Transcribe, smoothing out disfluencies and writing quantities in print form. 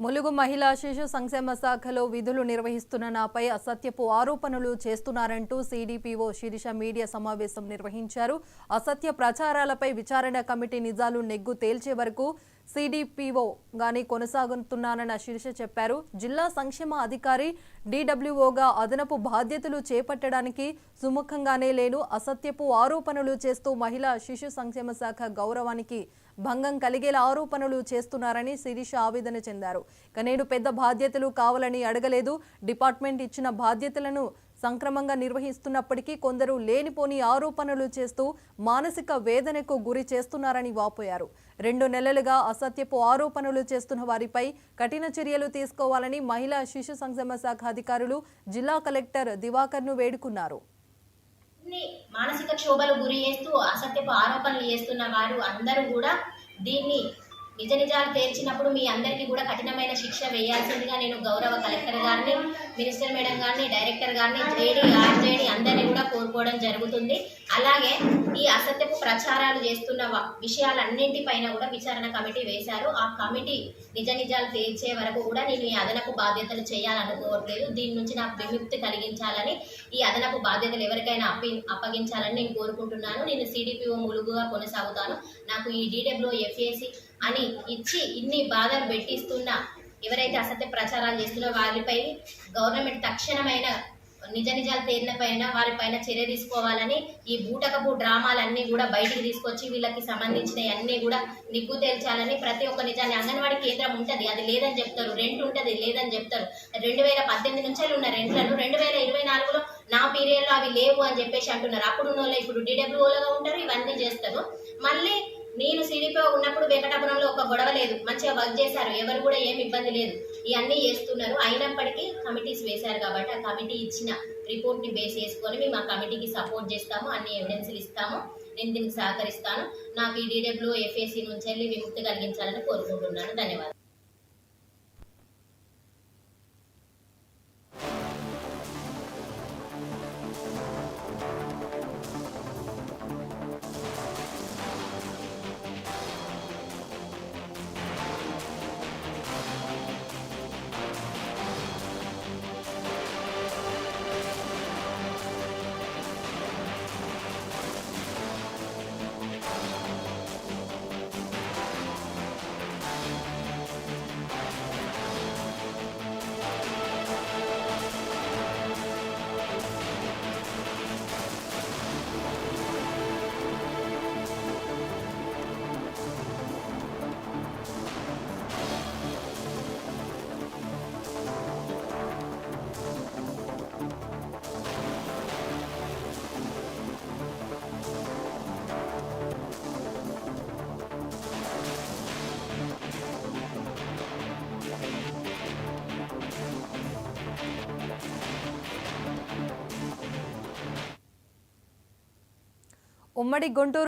ములుగు మహిళా శిశు సంక్షేమ శాఖలో విధులు నిర్వహిస్తున్న నాపై అసత్యపు ఆరోపణలు చేస్తున్నారంటూ సిడిపిఓ శిరీష మీడియా సమావేశం నిర్వహించారు. అసత్య ప్రచారాలపై విచారణ కమిటీ నిజాలు నెగ్గు తేల్చే వరకు సిడిపిఓ గాని కొనసాగుతున్నానన్న శిరీష చెప్పారు. జిల్లా సంక్షేమ అధికారి డిడబ్ల్యూఓగా అదనపు బాధ్యతలు చేపట్టడానికి సుముఖంగానే లేను. అసత్యపు ఆరోపణలు చేస్తూ మహిళా శిశు సంక్షేమ శాఖ గౌరవానికి భంగం కలిగేలా ఆరోపణలు చేస్తున్నారని శిరీష ఆవేదన చెందారు. నేను పెద్ద బాధ్యతలు కావాలని అడగలేదు. డిపార్ట్మెంట్ ఇచ్చిన బాధ్యతలను సంక్రమంగా నిర్వహిస్తున్నప్పటికీ కొందరు లేనిపోని ఆరోపణలు చేస్తూ మానసిక వేదనకు గురి చేస్తున్నారని వాపోయారు. 2 నెలలుగా అసత్యపు ఆరోపణలు చేస్తున్న వారిపై కఠిన చర్యలు తీసుకోవాలని మహిళా శిశు సంక్షేమ శాఖ అధికారులు జిల్లా కలెక్టర్ దివాకర్ను వేడుకున్నారు. మానసిక క్షోభలు గురి చేస్తూ అసత్యపు ఆరోపణలు చేస్తున్న వారు అందరూ కూడా దీన్ని నిజాలు తేల్చినప్పుడు మీ అందరికీ కూడా కఠినమైన శిక్ష వేయాల్సిందిగా నేను గౌరవ కలెక్టర్ గారిని, మినిస్టర్ మేడం గారిని, డైరెక్టర్ గారిని, జేడీ, ఆర్జేడీ అందరినీ కూడా కోరుకోవడం జరుగుతుంది. అలాగే ఈ అసత్యపు ప్రచారాలు చేస్తున్న విషయాలన్నింటిపైన కూడా విచారణ కమిటీ వేశారు. ఆ కమిటీ నిజాలు తేల్చే వరకు కూడా నేను ఈ అదనపు బాధ్యతలు చేయాలనుకోవట్లేదు. దీని నుంచి నాకు విముక్తి కలిగించాలని, ఈ అదనపు బాధ్యతలు ఎవరికైనా అప్పగించాలని నేను కోరుకుంటున్నాను. నేను సిడిపిఓ ములుగుగా కొనసాగుతాను. నాకు ఈ DWFAC అని ఇచ్చి ఇన్ని బాధలు పెట్టిస్తున్న ఎవరైతే అసత్య ప్రచారాలు చేస్తున్న వారిపై గవర్నమెంట్ తక్షణమైన నిజాలు తేలిన పైన వారిపైన చర్య తీసుకోవాలని, ఈ బూటకపు డ్రామాలన్నీ కూడా బయటికి తీసుకొచ్చి వీళ్ళకి సంబంధించినవి అన్నీ కూడా నిగ్గు తేల్చాలని, ప్రతి ఒక్క నిజాన్ని అంగన్వాడీ కేంద్రం ఉంటుంది, అది లేదని చెప్తారు, రెంట్ ఉంటుంది లేదని చెప్తారు. 2018 నుంచి ఉన్న రెంట్లను 2024లో నా పీరియడ్లో అవి లేవు అని చెప్పేసి అంటున్నారు. అప్పుడు ఇప్పుడు DWOలుగా ఉంటారు, ఇవన్నీ చేస్తారు. మళ్ళీ నేను సిడిపిఓ ఉన్నప్పుడు వెంకటాపురంలో ఒక గొడవ లేదు, మంచిగా వర్క్ చేశారు, ఎవరు కూడా ఏమి ఇబ్బంది లేదు, ఇవన్నీ చేస్తున్నారు. అయినప్పటికీ కమిటీస్ వేశారు కాబట్టి ఆ కమిటీ ఇచ్చిన రిపోర్ట్ని బేస్ చేసుకొని మేము ఆ కమిటీకి సపోర్ట్ చేస్తాము, అన్ని ఎవిడెన్స్లు ఇస్తాము, నేను దీనికి సహకరిస్తాను. నాకు ఈ DWFAC నుంచి వెళ్ళి విముక్తి కలిగించాలని కోరుకుంటున్నాను. ధన్యవాదాలు. ఉమ్మడి గుంటూరు